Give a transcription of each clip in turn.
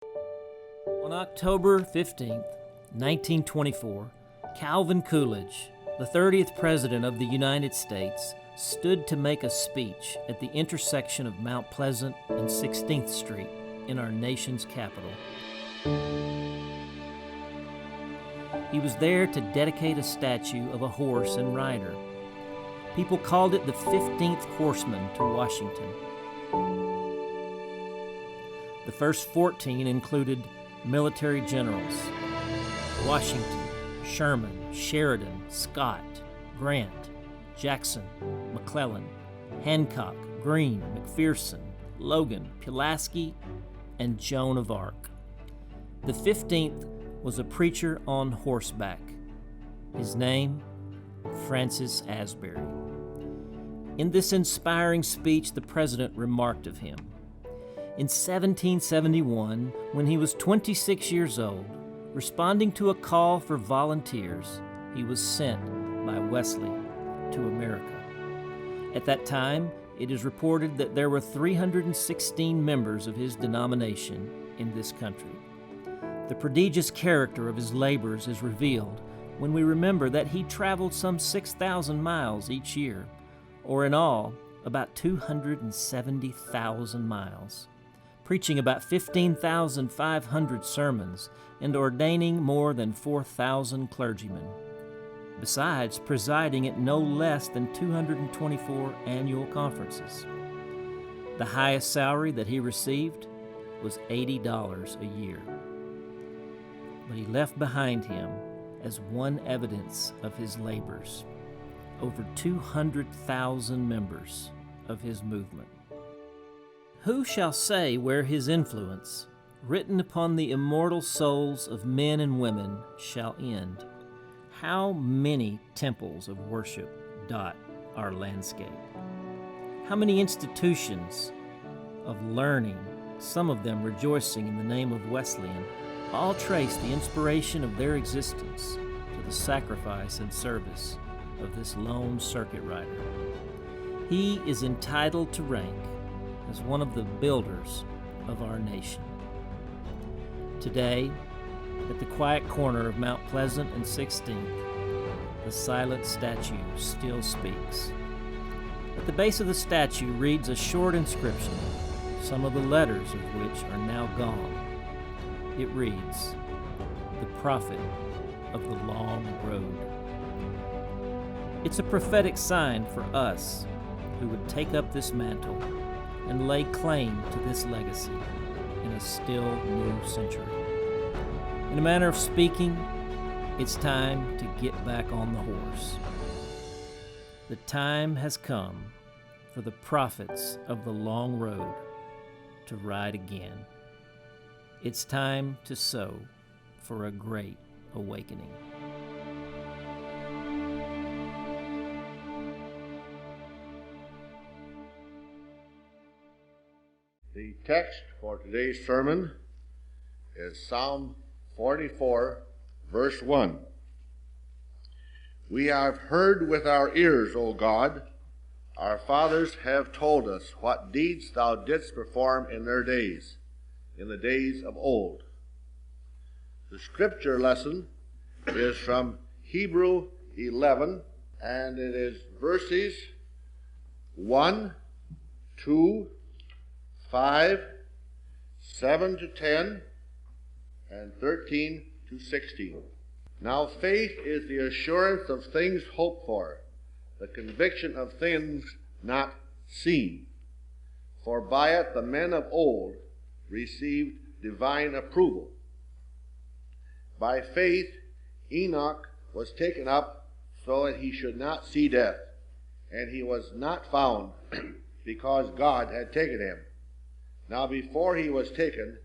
On October 15th, 1924, Calvin Coolidge, the 30th President of the United States, stood to make a speech at the intersection of Mount Pleasant and 16th Street in our nation's capital. He was there to dedicate a statue of a horse and rider. People called it the 15th Horseman to Washington. The first 14 included military generals: Washington, Sherman, Sheridan, Scott, Grant, Jackson, McClellan, Hancock, Greene, McPherson, Logan, Pulaski, and Joan of Arc. The 15th was a preacher on horseback. His name, Francis Asbury. In this inspiring speech, the president remarked of him, in 1771, when he was 26 years old, responding to a call for volunteers, he was sent by Wesley to America. At that time, it is reported that there were 316 members of his denomination in this country. The prodigious character of his labors is revealed when we remember that he traveled some 6,000 miles each year, or in all, about 270,000 miles, preaching about 15,500 sermons and ordaining more than 4,000 clergymen, besides presiding at no less than 224 annual conferences. The highest salary that he received was $80 a year. But he left behind him, as one evidence of his labors, over 200,000 members of his movement. Who shall say where his influence, written upon the immortal souls of men and women, shall end? How many temples of worship dot our landscape? How many institutions of learning, some of them rejoicing in the name of Wesleyan, all trace the inspiration of their existence to the sacrifice and service of this lone circuit rider. He is entitled to rank as one of the builders of our nation. Today, at the quiet corner of Mount Pleasant and 16th, the silent statue still speaks. At the base of the statue reads a short inscription, some of the letters of which are now gone. It reads, "The Prophet of the Long Road." It's a prophetic sign for us who would take up this mantle and lay claim to this legacy in a still new century. In a manner of speaking, it's time to get back on the horse. The time has come for the prophets of the long road to ride again. It's time to sow for a great awakening. The text for today's sermon is Psalm 44, verse 1. "We have heard with our ears, O God. Our fathers have told us what deeds thou didst perform in their days, in the days of old." The scripture lesson is from Hebrew 11, and it is verses 1, 2, 5, 7 to 10, and 13 to 16. "Now faith is the assurance of things hoped for, the conviction of things not seen. For by it the men of old received divine approval. By faith Enoch was taken up so that he should not see death, and he was not found because God had taken him. Now before he was taken,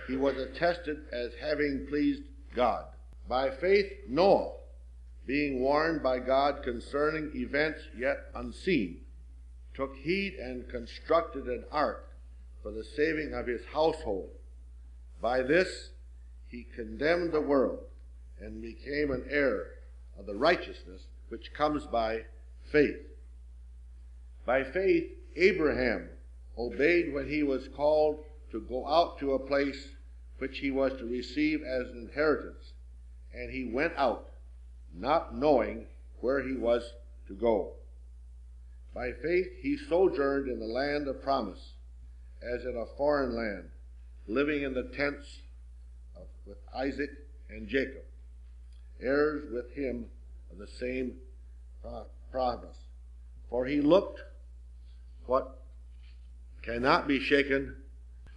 he was attested as having pleased God. By faith Noah, being warned by God concerning events yet unseen, took heed and constructed an ark for the saving of his household. By this he condemned the world and became an heir of the righteousness which comes by faith. By faith Abraham obeyed when he was called to go out to a place which he was to receive as an inheritance, and he went out, not knowing where he was to go. By faith he sojourned in the land of promise, as in a foreign land, living in the tents with Isaac and Jacob, heirs with him of the same promise. For he looked what cannot be shaken,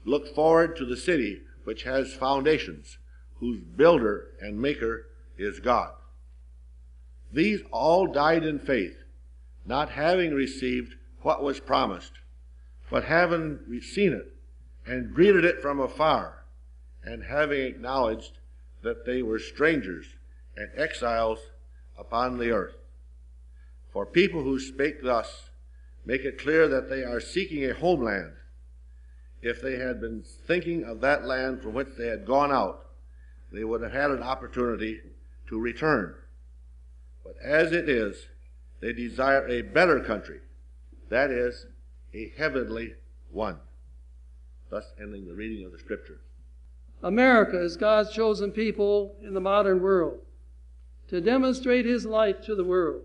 looked forward to the city which has foundations, whose builder and maker is God. These all died in faith, not having received what was promised, but having seen it, and greeted it from afar, and having acknowledged that they were strangers and exiles upon the earth. For people who spake thus make it clear that they are seeking a homeland. If they had been thinking of that land from which they had gone out, they would have had an opportunity to return. But as it is, they desire a better country, that is, a heavenly one. Thus ending the reading of the Scripture. America is God's chosen people in the modern world to demonstrate his light to the world,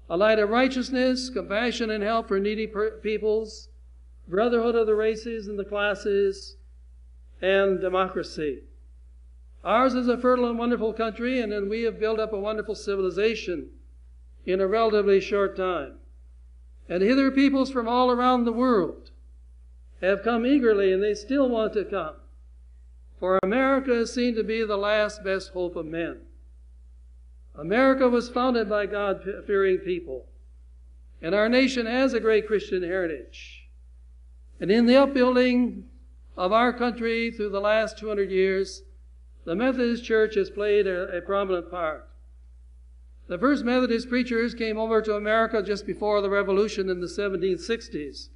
a light of righteousness, compassion, and help for needy peoples, brotherhood of the races and the classes, and democracy. Ours is a fertile and wonderful country, and then we have built up a wonderful civilization in a relatively short time. And hither peoples from all around the world have come eagerly, and they still want to come. For America is seen to be the last best hope of men. America was founded by God-fearing people, and our nation has a great Christian heritage. And in the upbuilding of our country through the last 200 years, the Methodist Church has played a prominent part. The first Methodist preachers came over to America just before the Revolution in the 1760s.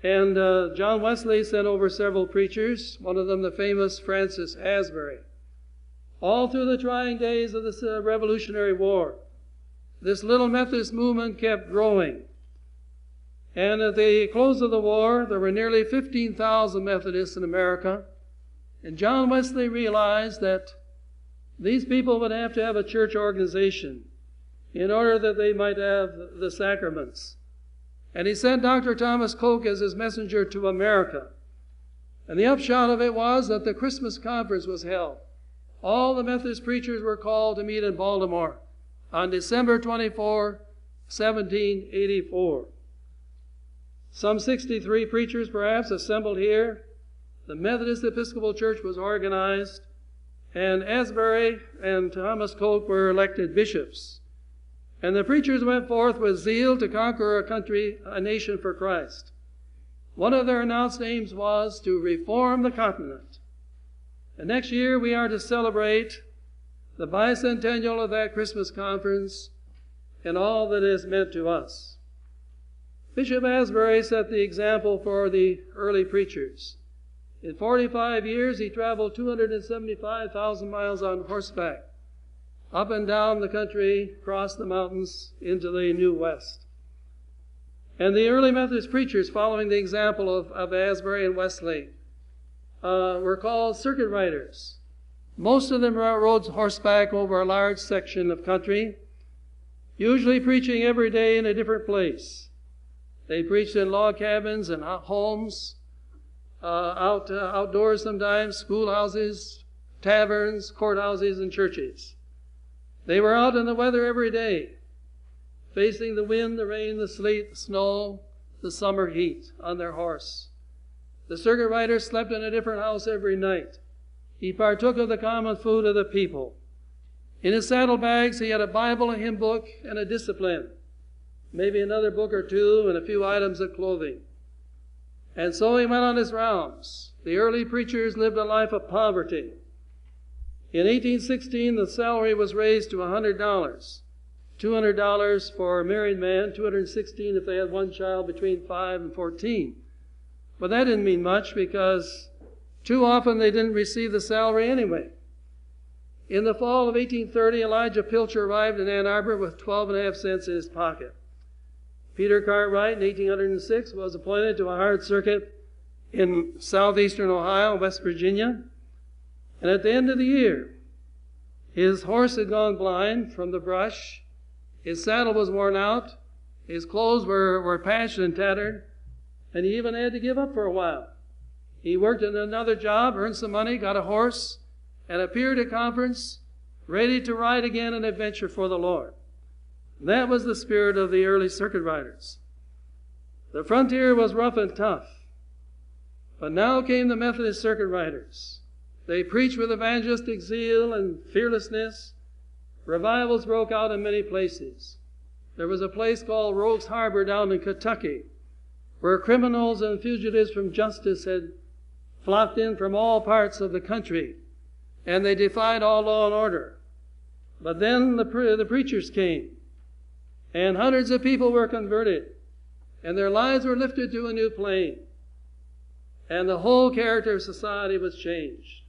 And John Wesley sent over several preachers, one of them the famous Francis Asbury. All through the trying days of the Revolutionary War, this little Methodist movement kept growing. And at the close of the war, there were nearly 15,000 Methodists in America. And John Wesley realized that these people would have to have a church organization in order that they might have the sacraments. And he sent Dr. Thomas Coke as his messenger to America. And the upshot of it was that the Christmas conference was held. All the Methodist preachers were called to meet in Baltimore on December 24, 1784. Some 63 preachers perhaps assembled here. The Methodist Episcopal Church was organized, and Asbury and Thomas Coke were elected bishops. And the preachers went forth with zeal to conquer a nation for Christ. One of their announced aims was to reform the continent. And next year we are to celebrate the bicentennial of that Christmas conference and all that it has meant to us. Bishop Asbury set the example for the early preachers. In 45 years, he traveled 275,000 miles on horseback, up and down the country, across the mountains, into the New West. And the early Methodist preachers, following the example of Asbury and Wesley, were called circuit riders. Most of them rode horseback over a large section of country, usually preaching every day in a different place. They preached in log cabins and homes, outdoors sometimes, schoolhouses, taverns, courthouses, and churches. They were out in the weather every day, facing the wind, the rain, the sleet, the snow, the summer heat on their horse. The circuit rider slept in a different house every night. He partook of the common food of the people. In his saddlebags, he had a Bible, a hymn book, and a discipline, maybe another book or two, and a few items of clothing. And so he went on his rounds. The early preachers lived a life of poverty. In 1816, the salary was raised to $100. $200 for a married man, $216 if they had one child between 5 and 14. But that didn't mean much because too often they didn't receive the salary anyway. In the fall of 1830, Elijah Pilcher arrived in Ann Arbor with 12.5 cents in his pocket. Peter Cartwright in 1806 was appointed to a hard circuit in southeastern Ohio, West Virginia. And at the end of the year, his horse had gone blind from the brush. His saddle was worn out. His clothes were patched and tattered. And he even had to give up for a while. He worked at another job, earned some money, got a horse, and appeared at conference, ready to ride again an adventure for the Lord. That was the spirit of the early circuit riders. The frontier was rough and tough. But now came the Methodist circuit riders. They preached with evangelistic zeal and fearlessness. Revivals broke out in many places. There was a place called Rogues Harbor down in Kentucky, where criminals and fugitives from justice had flocked in from all parts of the country, and they defied all law and order. But then the preachers came, and hundreds of people were converted, and their lives were lifted to a new plane, and the whole character of society was changed.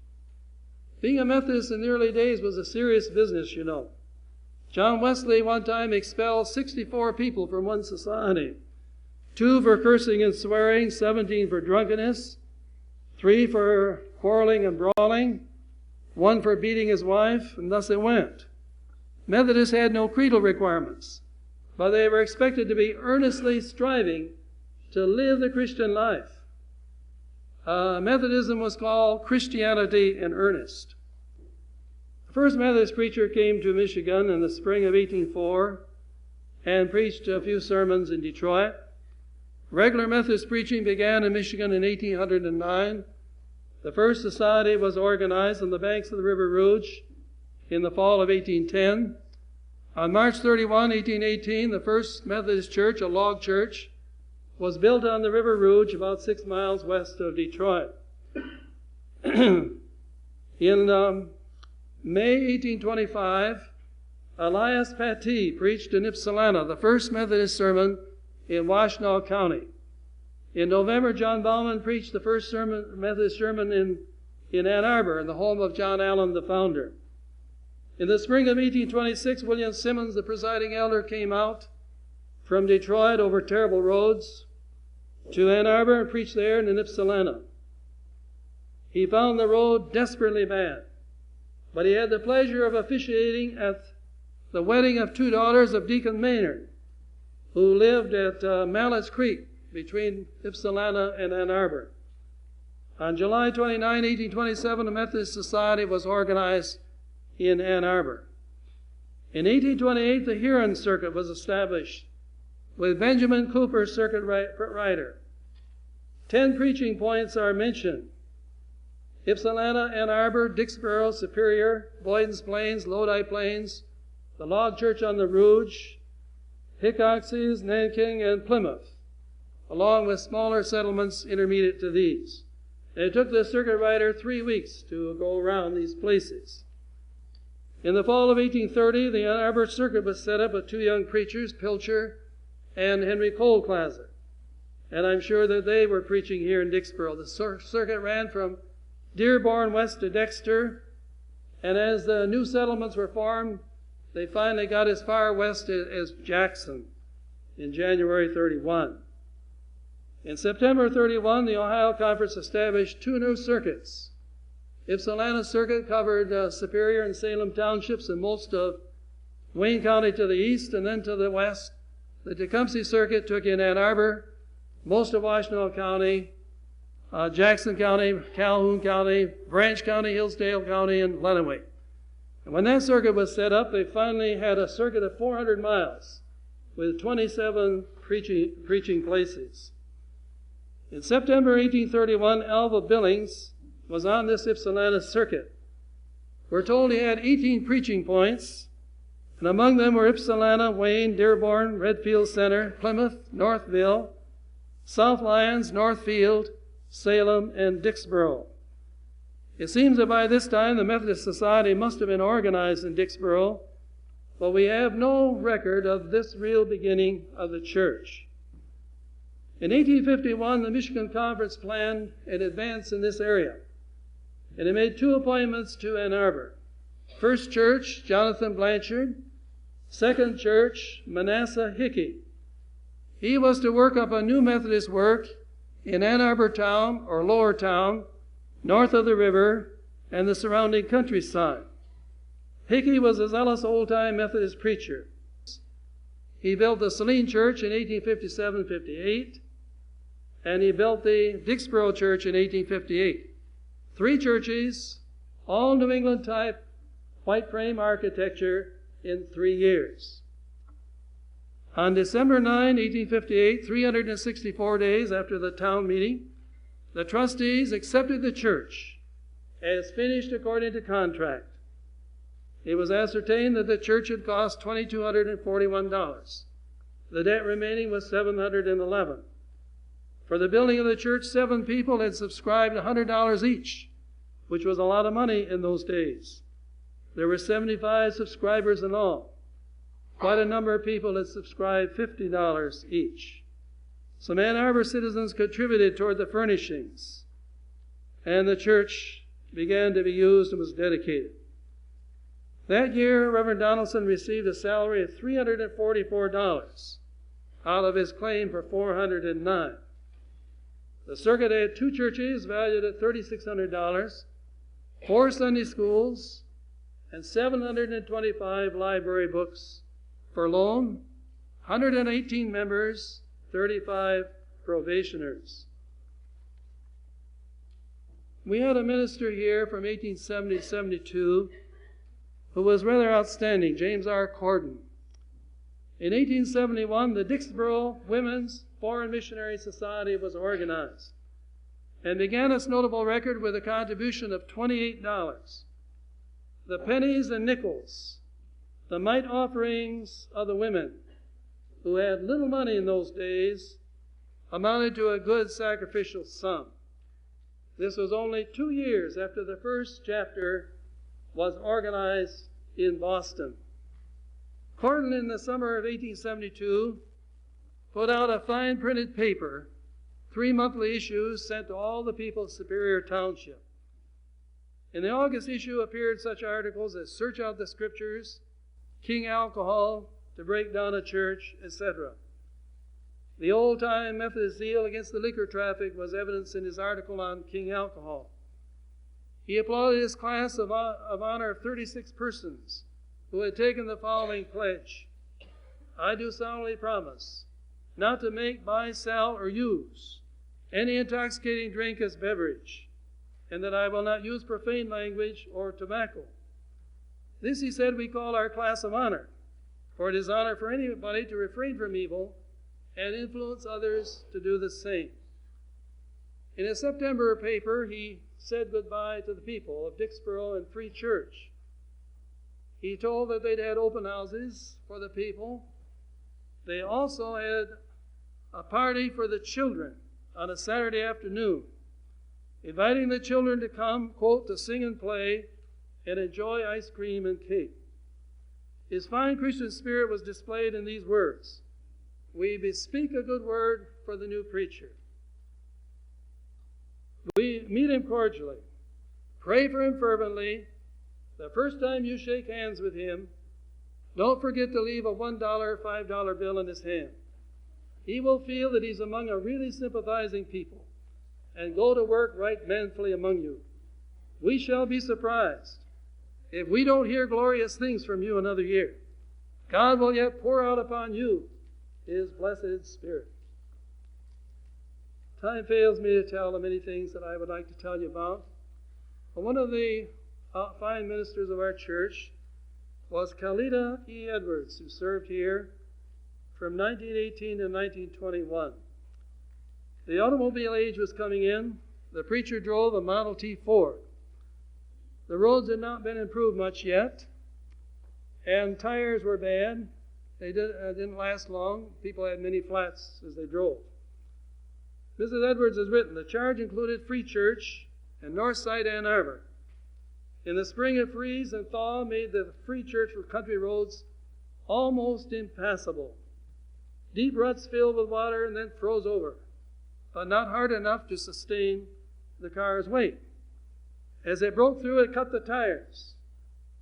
Being a Methodist in the early days was a serious business, you know. John Wesley one time expelled 64 people from one society, 2 for cursing and swearing, 17 for drunkenness, 3 for quarreling and brawling, 1 for beating his wife, and thus it went. Methodists had no creedal requirements, but they were expected to be earnestly striving to live the Christian life. Methodism was called Christianity in earnest. The first Methodist preacher came to Michigan in the spring of 1804 and preached a few sermons in Detroit. Regular Methodist preaching began in Michigan in 1809. The first society was organized on the banks of the River Rouge in the fall of 1810. On March 31, 1818, the first Methodist church, a log church, was built on the River Rouge about 6 miles west of Detroit. In May 1825, Elias Pattee preached in Ypsilanti, the first Methodist sermon in Washtenaw County. In November, John Bauman preached the first Methodist sermon in Ann Arbor, in the home of John Allen, the founder. In the spring of 1826, William Simmons, the presiding elder, came out from Detroit over terrible roads to Ann Arbor and preached there and in Ypsilanti. He found the road desperately bad, but he had the pleasure of officiating at the wedding of 2 daughters of Deacon Maynard, who lived at Mallett's Creek between Ypsilanti and Ann Arbor. On July 29, 1827, a Methodist society was organized in Ann Arbor. In 1828, the Huron Circuit was established with Benjamin Cooper, circuit rider. 10 preaching points are mentioned: Ypsilanti, Ann Arbor, Dixboro, Superior, Boyden's Plains, Lodi Plains, the log church on the Rouge, Hickoxes, Nanking, and Plymouth, along with smaller settlements intermediate to these. And it took the circuit rider 3 weeks to go around these places. In the fall of 1830, the Ann Arbor Circuit was set up with 2 young preachers, Pilcher and Henry Colclasser. And I'm sure that they were preaching here in Dixboro. The circuit ran from Dearborn west to Dexter, and as the new settlements were formed, they finally got as far west as Jackson in January 31. In September 31, the Ohio Conference established 2 new circuits. Ypsilanti Circuit covered Superior and Salem townships and most of Wayne County to the east, and then to the west. The Tecumseh Circuit took in Ann Arbor, most of Washtenaw County, Jackson County, Calhoun County, Branch County, Hillsdale County, and Lenawee. And when that circuit was set up, they finally had a circuit of 400 miles with 27 preaching places. In September 1831, Alva Billings was on this Ypsilanti circuit. We're told he had 18 preaching points, and among them were Ypsilanti, Wayne, Dearborn, Redfield Center, Plymouth, Northville, South Lyons, Northfield, Salem, and Dixboro. It seems that by this time the Methodist Society must have been organized in Dixboro, but we have no record of this real beginning of the church. In 1851, the Michigan Conference planned an advance in this area, and it made 2 appointments to Ann Arbor. First church, Jonathan Blanchard. Second church, Manasseh Hickey. He was to work up a new Methodist work in Ann Arbor Town or Lower Town, north of the river and the surrounding countryside. Hickey was a zealous old-time Methodist preacher. He built the Saline Church in 1857-58, and he built the Dixboro Church in 1858. 3 churches, all New England type, white frame architecture in 3 years. On December 9, 1858, 364 days after the town meeting, the trustees accepted the church as finished according to contract. It was ascertained that the church had cost $2,241. The debt remaining was $711. For the building of the church, 7 people had subscribed $100 each, which was a lot of money in those days. There were 75 subscribers in all. Quite a number of people had subscribed $50 each. Some Ann Arbor citizens contributed toward the furnishings, and the church began to be used and was dedicated. That year, Reverend Donaldson received a salary of $344 out of his claim for $409. The circuit had 2 churches valued at $3,600, 4 Sunday schools, and 725 library books for loan, 118 members, 35 probationers. We had a minister here from 1870-72 who was rather outstanding, James R. Corden. In 1871, the Dixboro Women's Foreign Missionary Society was organized and began its notable record with a contribution of $28. The pennies and nickels, the mite offerings of the women, who had little money in those days, amounted to a good sacrificial sum. This was only 2 years after the first chapter was organized in Boston. Corden, in the summer of 1872, put out a fine printed paper, 3 monthly issues sent to all the people of Superior Township. In the August issue appeared such articles as Search Out the Scriptures, King Alcohol, To Break Down a Church, etc. The old-time Methodist zeal against the liquor traffic was evidenced in his article on King Alcohol. He applauded his class of honor of 36 persons who had taken the following pledge: I do solemnly promise not to make, buy, sell, or use any intoxicating drink as beverage, and that I will not use profane language or tobacco. This, he said, we call our class of honor, for it is honor for anybody to refrain from evil and influence others to do the same. In a September paper, he said goodbye to the people of Dixboro and Free Church. He told that they'd had open houses for the people. They also had a party for the children on a Saturday afternoon, inviting the children to come, quote, to sing and play and enjoy ice cream and cake. His fine Christian spirit was displayed in these words: we bespeak a good word for the new preacher. We meet him cordially, pray for him fervently. The first time you shake hands with him, don't forget to leave a $1 or $5 bill in his hand. He will feel that he's among a really sympathizing people and go to work right manfully among you. We shall be surprised if we don't hear glorious things from you another year. God will yet pour out upon you his blessed Spirit. Time fails me to tell the many things that I would like to tell you about. But one of the fine ministers of our church was Kalita E. Edwards, who served here from 1918 to 1921. The automobile age was coming in. The preacher drove a Model T Ford. The roads had not been improved much yet, and tires were bad. They didn't last long. People had many flats as they drove. Mrs. Edwards has written, the charge included Free Church and Northside Ann Arbor. In the spring, a freeze and thaw made the Free Church country roads almost impassable. Deep ruts filled with water and then froze over, but not hard enough to sustain the car's weight. As it broke through, it cut the tires.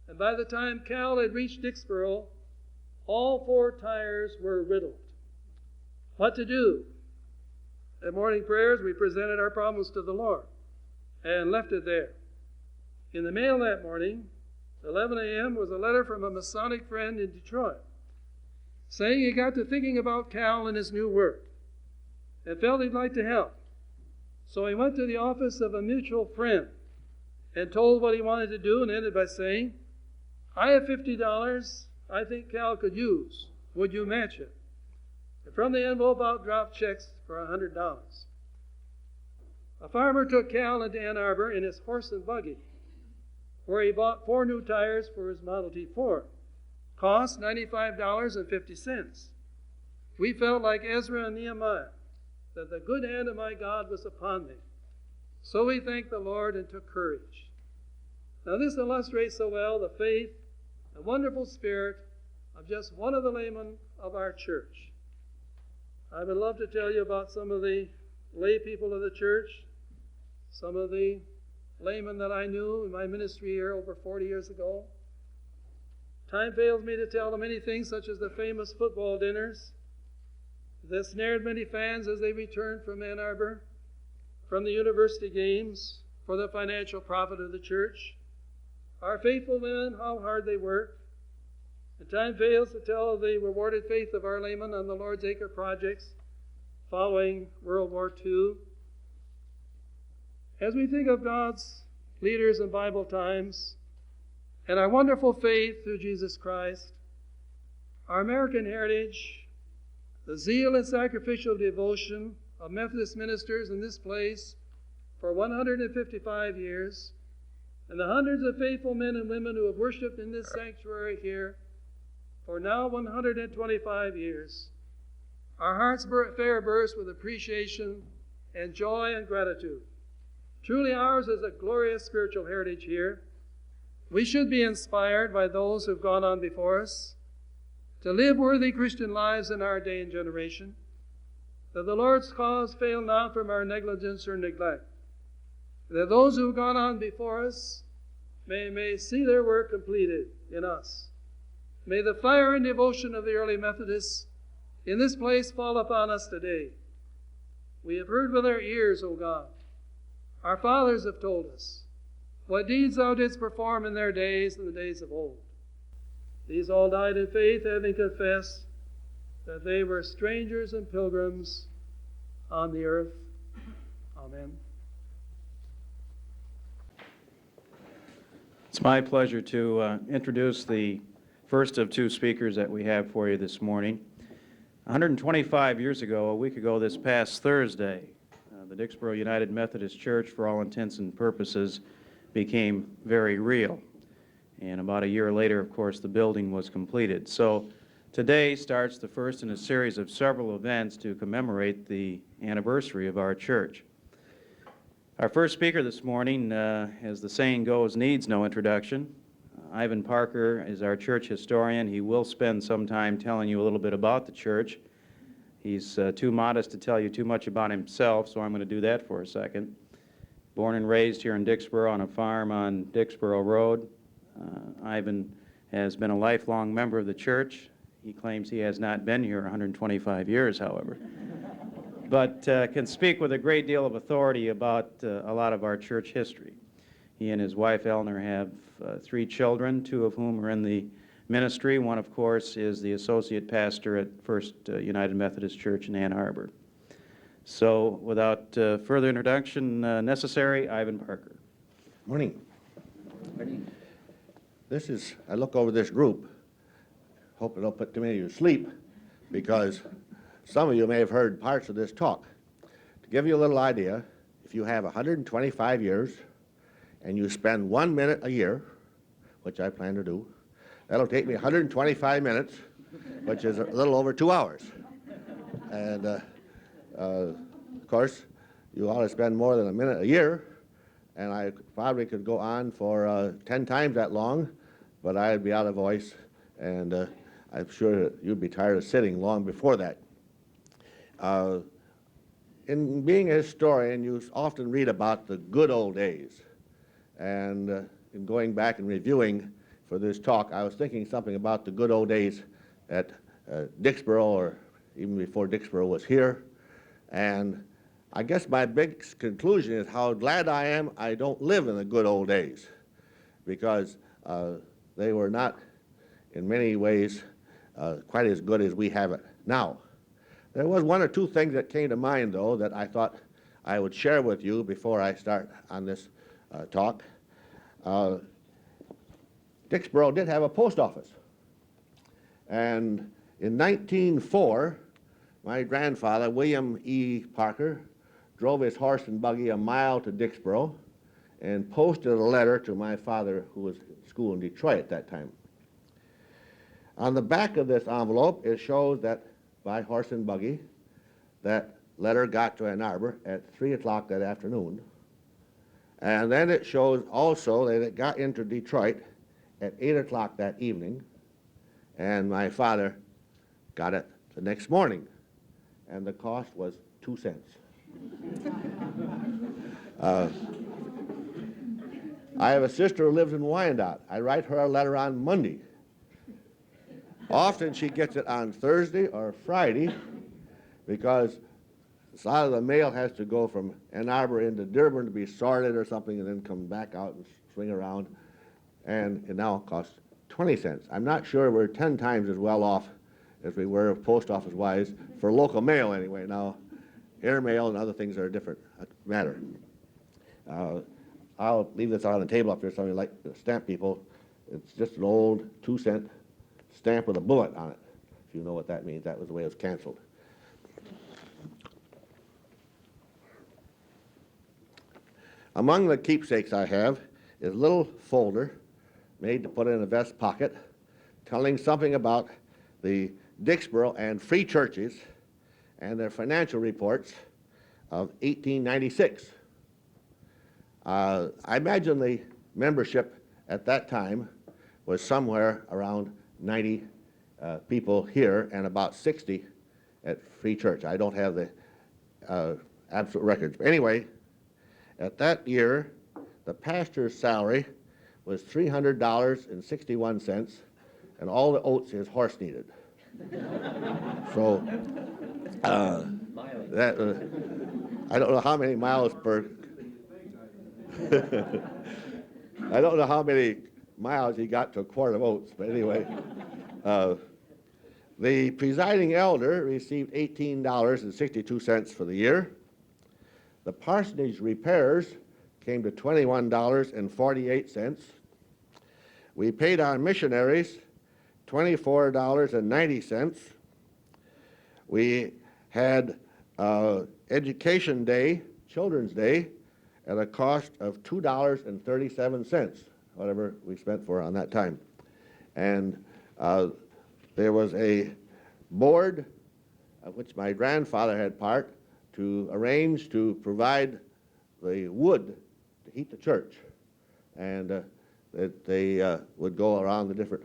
And by the time Cal had reached Dixboro, all 4 tires were riddled. What to do? At morning prayers, we presented our problems to the Lord and left it there. In the mail that morning, 11 a.m., was a letter from a Masonic friend in Detroit saying he got to thinking about Cal and his new work and felt he'd like to help. So he went to the office of a mutual friend and told what he wanted to do, and ended by saying, "I have $50 I think Cal could use. Would you match it?" And from the envelope out dropped checks for $100. A farmer took Cal into Ann Arbor in his horse and buggy, where he bought 4 new tires for his Model T Ford. Cost $95.50. We felt like Ezra and Nehemiah, that the good hand of my God was upon me. So we thanked the Lord and took courage. Now this illustrates so well the faith and wonderful spirit of just one of the laymen of our church. I would love to tell you about some of the lay people of the church, some of the laymen that I knew in my ministry here over 40 years ago. Time fails me to tell the many things, such as the famous football dinners that snared many fans as they returned from Ann Arbor, from the university games, for the financial profit of the church. Our faithful women, how hard they worked. And time fails to tell of the rewarded faith of our laymen on the Lord's Acre projects following World War II. As we think of God's leaders in Bible times and our wonderful faith through Jesus Christ, our American heritage, the zeal and sacrificial devotion of Methodist ministers in this place for 155 years, and the hundreds of faithful men and women who have worshiped in this sanctuary here for now 125 years, our hearts fair burst with appreciation and joy and gratitude. Truly ours is a glorious spiritual heritage here. We should be inspired by those who have gone on before us to live worthy Christian lives in our day and generation, that the Lord's cause fail not from our negligence or neglect, that those who have gone on before us may see their work completed in us. May the fire and devotion of the early Methodists in this place fall upon us today. We have heard with our ears, O God. Our fathers have told us what deeds thou didst perform in their days, in the days of old. These all died in faith, having confessed that they were strangers and pilgrims on the earth. Amen. It's my pleasure to introduce the first of 2 speakers that we have for you this morning. 125 years ago, a week ago this past Thursday, the Dicksboro United Methodist Church, for all intents and purposes, became very real. And about a year later, of course, the building was completed. So today starts the first in a series of several events to commemorate the anniversary of our church. Our first speaker this morning, as the saying goes, needs no introduction. Ivan Parker is our church historian. He will spend some time telling you a little bit about the church. He's too modest to tell you too much about himself, so I'm going to do that for a second. Born and raised here in Dicksboro on a farm on Dicksboro Road, Ivan has been a lifelong member of the church. He claims he has not been here 125 years, however, but can speak with a great deal of authority about a lot of our church history. He and his wife, Eleanor, have 3 children, 2 of whom are in the ministry. One, of course, is the associate pastor at First United Methodist Church in Ann Arbor. So, without further introduction necessary, Ivan Parker. Morning. I look over this group, hope it don't put too many of you to sleep, because some of you may have heard parts of this talk. To give you a little idea, if you have 125 years and you spend 1 minute a year, which I plan to do, that'll take me 125 minutes, which is a little over 2 hours. And of course, you ought to spend more than a minute a year, and I probably could go on for 10 times that long, but I'd be out of voice, and I'm sure you'd be tired of sitting long before that. In being a historian, you often read about the good old days, and in going back and reviewing for this talk, I was thinking something about the good old days at Dicksboro, or even before Dicksboro was here, and I guess my big conclusion is how glad I am I don't live in the good old days, because they were not, in many ways, quite as good as we have it now. There was one or two things that came to mind, though, that I thought I would share with you before I start on this talk. Dixboro did have a post office. And in 1904, my grandfather, William E. Parker, drove his horse and buggy a mile to Dixboro and posted a letter to my father, who was at school in Detroit at that time. On the back of this envelope, it shows that by horse and buggy, that letter got to Ann Arbor at 3 o'clock that afternoon. And then it shows also that it got into Detroit at 8 o'clock that evening, and my father got it the next morning, and the cost was 2 cents. I have a sister who lives in Wyandotte. I write her a letter on Monday. Often she gets it on Thursday or Friday, because a lot of the mail has to go from Ann Arbor into Dearborn to be sorted or something, and then come back out and swing around, and it now costs 20 cents. I'm not sure we're 10 times as well off as we were post office-wise, for local mail anyway. Now, air mail and other things are a different matter. I'll leave this on the table up here, so you like stamp people. It's just an old 2-cent stamp with a bullet on it, if you know what that means. That was the way it was canceled. Among the keepsakes I have is a little folder made to put in a vest pocket, telling something about the Dixboro and Free Churches and their financial reports of 1896. I imagine the membership at that time was somewhere around 90 people here and about 60 at Free Church. I don't have the absolute records. But anyway, at that year, the pastor's salary was $300.61, and all the oats his horse needed. So that I don't know how many miles per. I don't know how many miles he got to a quart of oats, but anyway, the presiding elder received $18.62 for the year. The parsonage repairs came to $21.48. We paid our missionaries $24.90. We had Education Day, Children's Day, at a cost of $2.37, whatever we spent for on that time. And there was a board, of which my grandfather had part, to arrange to provide the wood to heat the church. And that they would go around the different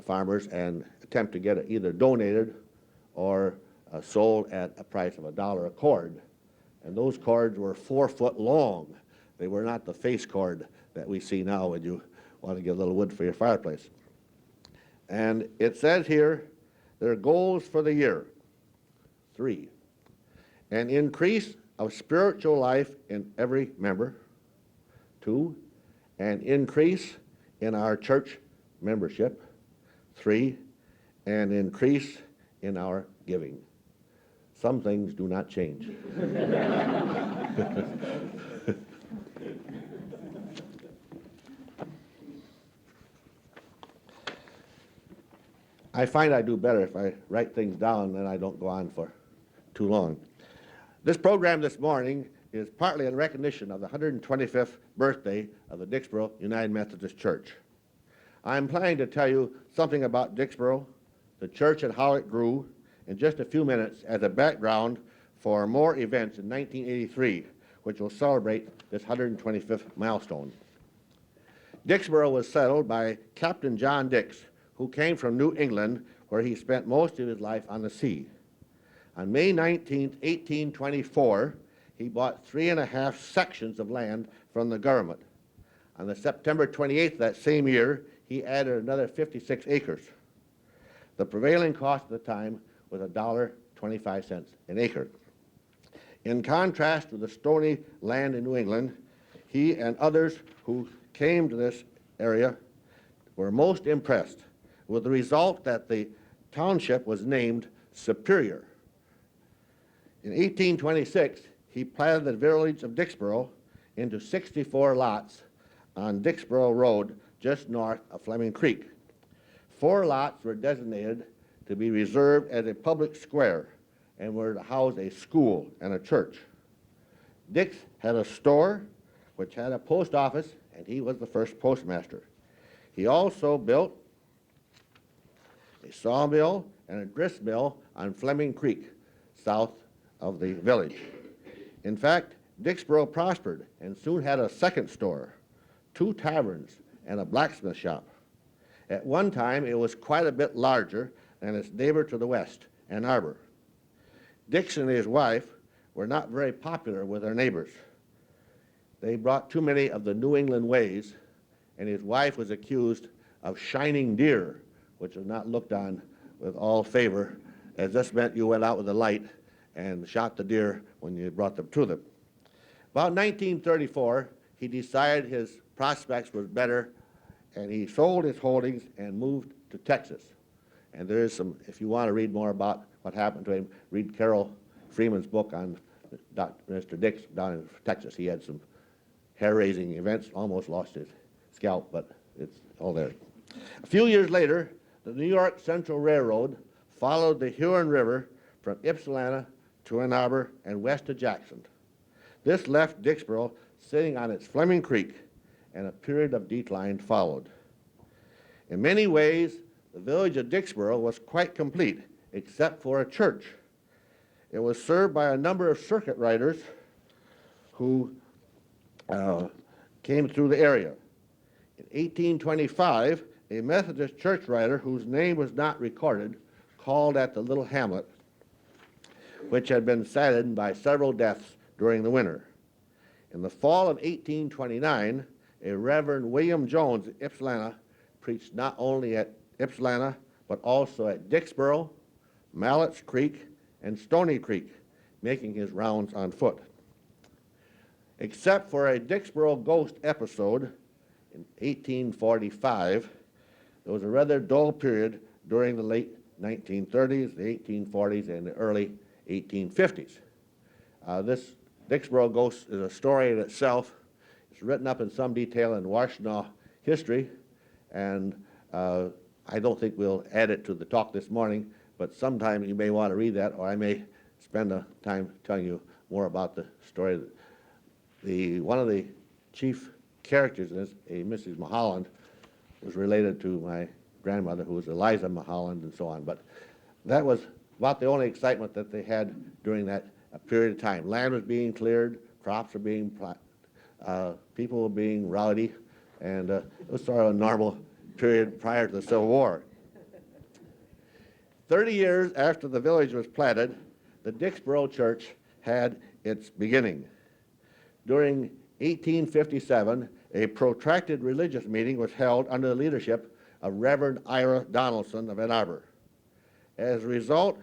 farmers and attempt to get it either donated or sold at a price of $1 a cord. And those cords were 4 foot long. They were not the face cord that we see now when you want to get a little wood for your fireplace. And it says here, their goals for the year: 3, an increase of spiritual life in every member; 2, an increase in our church membership; 3, an increase in our giving. Some things do not change. I find I do better if I write things down, and I don't go on for too long. This program this morning is partly in recognition of the 125th birthday of the Dixboro United Methodist Church. I'm planning to tell you something about Dixboro, the church, and how it grew in just a few minutes as a background for more events in 1983, which will celebrate this 125th milestone. Dixboro was settled by Captain John Dix, who came from New England, where he spent most of his life on the sea. On May 19, 1824, he bought 3½ sections of land from the government. On the September 28th that same year, he added another 56 acres. The prevailing cost at the time was $1.25 an acre. In contrast to the stony land in New England, he and others who came to this area were most impressed with the result that the township was named Superior. In 1826, he platted the village of Dixboro into 64 lots on Dixboro Road just north of Fleming Creek. 4 lots were designated to be reserved as a public square and were to house a school and a church. Dix had a store which had a post office, and he was the first postmaster. He also built a sawmill and a grist mill on Fleming Creek, south of the village. In fact, Dixboro prospered and soon had a second store, 2 taverns, and a blacksmith shop. At one time, it was quite a bit larger than its neighbor to the west, Ann Arbor. Dix and his wife were not very popular with their neighbors. They brought too many of the New England ways, and his wife was accused of shining deer, which was not looked on with all favor, as this meant you went out with a light and shot the deer when you brought them to them. About 1934, he decided his prospects was better, and he sold his holdings and moved to Texas. And there is some, if you want to read more about what happened to him, read Carol Freeman's book on Mr. Dix down in Texas. He had some hair-raising events, almost lost his scalp, but it's all there. A few years later, the New York Central Railroad followed the Huron River from Ypsilanti to Ann Arbor and west to Jackson. This left Dixboro sitting on its Fleming Creek, and a period of decline followed. In many ways, the village of Dixboro was quite complete, except for a church. It was served by a number of circuit riders who came through the area. In 1825, a Methodist church rider whose name was not recorded called at the little hamlet, which had been saddened by several deaths during the winter. In the fall of 1829, a Reverend William Jones at Ypsilanti preached not only at Ypsilanti, but also at Dixboro, Mallett's Creek, and Stony Creek, making his rounds on foot. Except for a Dixboro ghost episode in 1845, there was a rather dull period during the late 1930s, the 1840s, and the early 1850s. This Dixboro ghost is a story in itself. It's written up in some detail in Washtenaw history, and I don't think we'll add it to the talk this morning, but sometime you may want to read that, or I may spend the time telling you more about the story. One of the chief characters in this, a Mrs. Mulholland, was related to my grandmother, who was Eliza Mulholland, and so on. But that was about the only excitement that they had during that period of time. Land was being cleared, crops were being people were being rowdy, and it was sort of a normal period prior to the Civil War. 30 years after the village was platted, the Dixboro Church had its beginning. During 1857, a protracted religious meeting was held under the leadership of Reverend Ira Donaldson of Ann Arbor. As a result,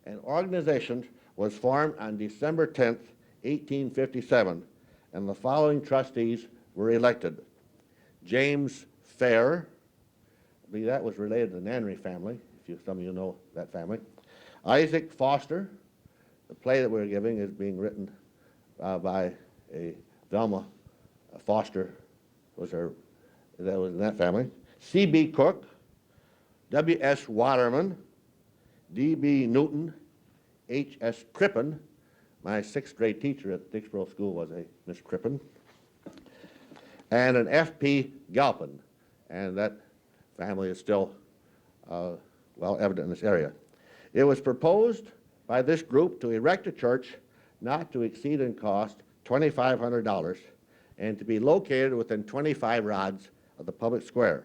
an organization was formed on December 10th, 1857, and the following trustees were elected. James Fair, I believe that was related to the Nanry family, if some of you know that family. Isaac Foster, the play that we're giving is being written by a Velma Foster, that was in that family. C.B. Cook, W.S. Waterman, D.B. Newton, H.S. Crippen. My 6th grade teacher at Dixboro School was a Miss Crippen. And an F.P. Galpin. And that family is still well evident in this area. It was proposed by this group to erect a church not to exceed in cost $2,500 and to be located within 25 rods of the public square.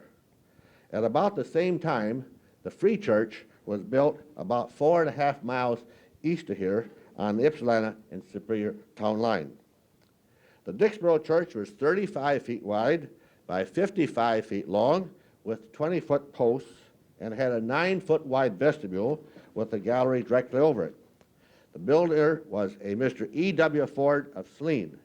At about the same time, the Free Church was built about 4.5 miles east of here on the Ypsilanti and Superior town line. The Dixboro Church was 35 feet wide by 55 feet long with 20-foot posts and had a 9-foot wide vestibule with a gallery directly over it. The builder was a Mr. E.W. Ford of Saline,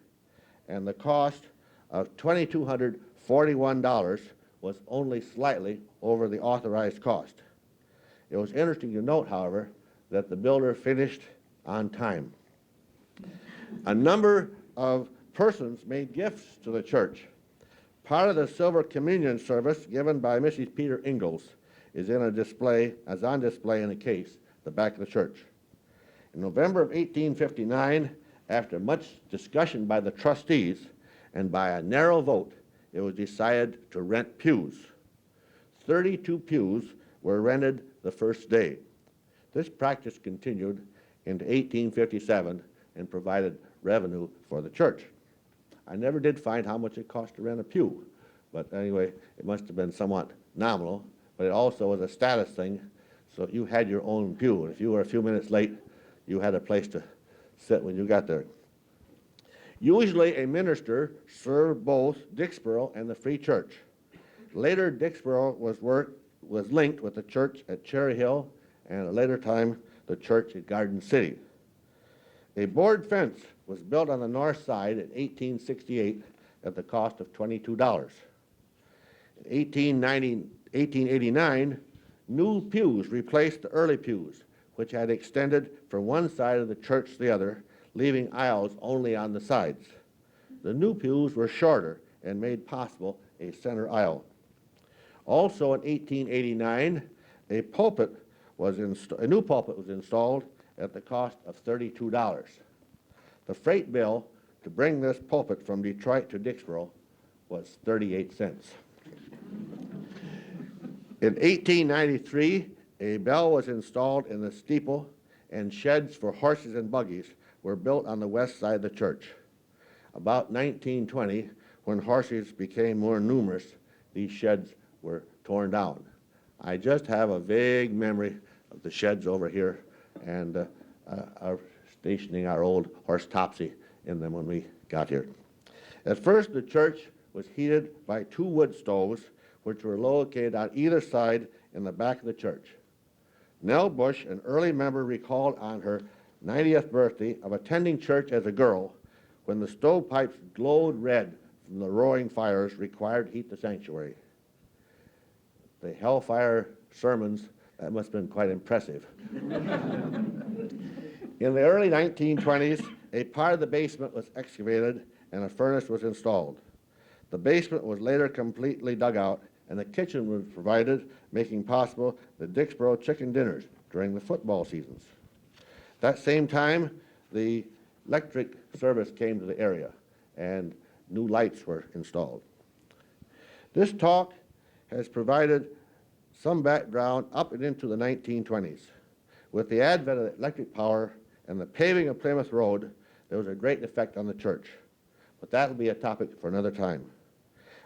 and the cost of $2,241 was only slightly over the authorized cost. It was interesting to note, however, that the builder finished on time. A number of persons made gifts to the church. Part of the silver communion service given by Mrs. Peter Ingalls is on display in a case at the back of the church. In November of 1859, after much discussion by the trustees and by a narrow vote, it was decided to rent pews. 32 pews were rented the first day. This practice continued into 1857 and provided revenue for the church. I never did find how much it cost to rent a pew, but anyway, it must have been somewhat nominal, but it also was a status thing, so you had your own pew. If you were a few minutes late, you had a place to sit when you got there. Usually a minister served both Dixboro and the Free Church. Later, Dixboro was linked with the church at Cherry Hill, and at a later time, the church at Garden City. A board fence was built on the north side in 1868 at the cost of $22. In 1889, new pews replaced the early pews, which had extended from one side of the church to the other, leaving aisles only on the sides. The new pews were shorter and made possible a center aisle. Also in 1889, a new pulpit was installed at the cost of $32. The freight bill to bring this pulpit from Detroit to Dixboro was 38 cents. In 1893, a bell was installed in the steeple, and sheds for horses and buggies were built on the west side of the church. About 1920, when horses became more numerous, these sheds were torn down. I just have a vague memory of the sheds over here and stationing our old horse Topsy in them when we got here. At first, the church was heated by 2 wood stoves, which were located on either side in the back of the church. Nell Bush, an early member, recalled on her 90th birthday of attending church as a girl when the stovepipes glowed red from the roaring fires required to heat the sanctuary. The hellfire sermons, that must have been quite impressive. In the early 1920s, a part of the basement was excavated and a furnace was installed. The basement was later completely dug out, and a kitchen was provided, making possible the Dixboro chicken dinners during the football seasons. That same time, the electric service came to the area, and new lights were installed. This talk has provided some background up and into the 1920s. With the advent of electric power and the paving of Plymouth Road, there was a great effect on the church. But that will be a topic for another time.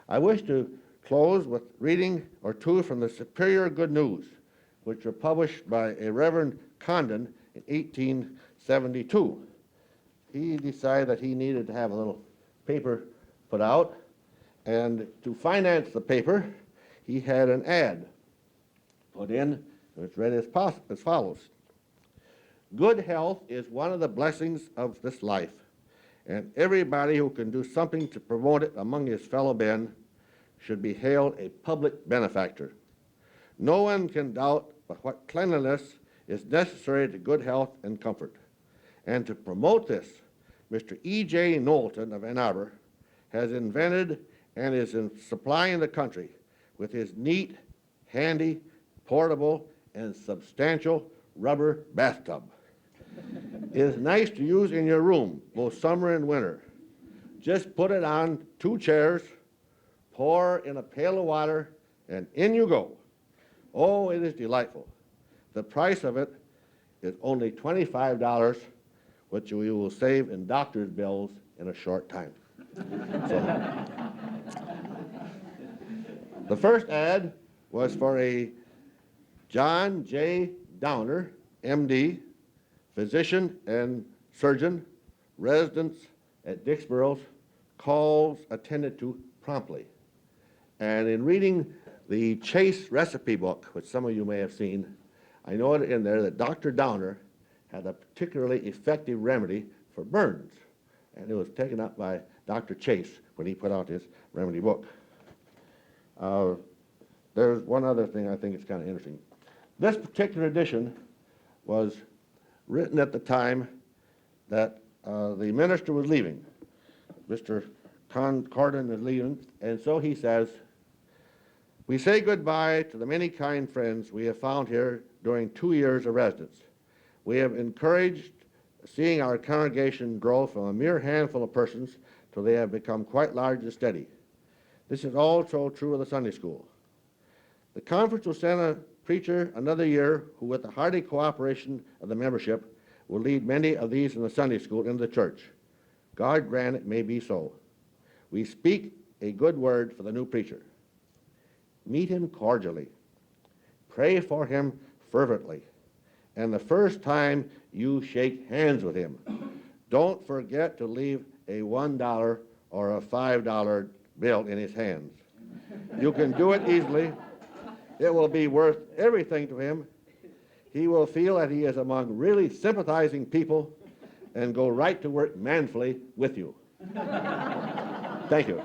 I wish to close with reading or two from the Superior Good News, which were published by a Reverend Condon in 1872. He decided that he needed to have a little paper put out, and to finance the paper, he had an ad put in, which read as follows. Good health is one of the blessings of this life, and everybody who can do something to promote it among his fellow men should be hailed a public benefactor. No one can doubt but what cleanliness is necessary to good health and comfort. And to promote this, Mr. E.J. Knowlton of Ann Arbor has invented and is supplying the country with his neat, handy, portable, and substantial rubber bathtub. It is nice to use in your room, both summer and winter. Just put it on 2 chairs, pour in a pail of water, and in you go. Oh, it is delightful. The price of it is only $25, which you will save in doctor's bills in a short time. The first ad was for a John J. Downer, M.D., physician and surgeon, residence at Dixboro's, calls attended to promptly. And in reading the Chase recipe book, which some of you may have seen, I noted in there that Dr. Downer had a particularly effective remedy for burns, and it was taken up by Dr. Chase when he put out his remedy book. There's one other thing I think is kind of interesting. This particular edition was written at the time that the minister was leaving. Mr. Corden is leaving, and so he says, "We say goodbye to the many kind friends we have found here during 2 years of residence. We have encouraged seeing our congregation grow from a mere handful of persons till they have become quite large and steady. This is also true of the Sunday school. The conference will send a preacher another year who, with the hearty cooperation of the membership, will lead many of these in the Sunday school into the church. God grant it may be so. We speak a good word for the new preacher. Meet him cordially. Pray for him fervently. And the first time you shake hands with him, don't forget to leave a $1 or a $5 bill in his hands. You can do it easily. It will be worth everything to him. He will feel that he is among really sympathizing people and go right to work manfully with you." Thank you.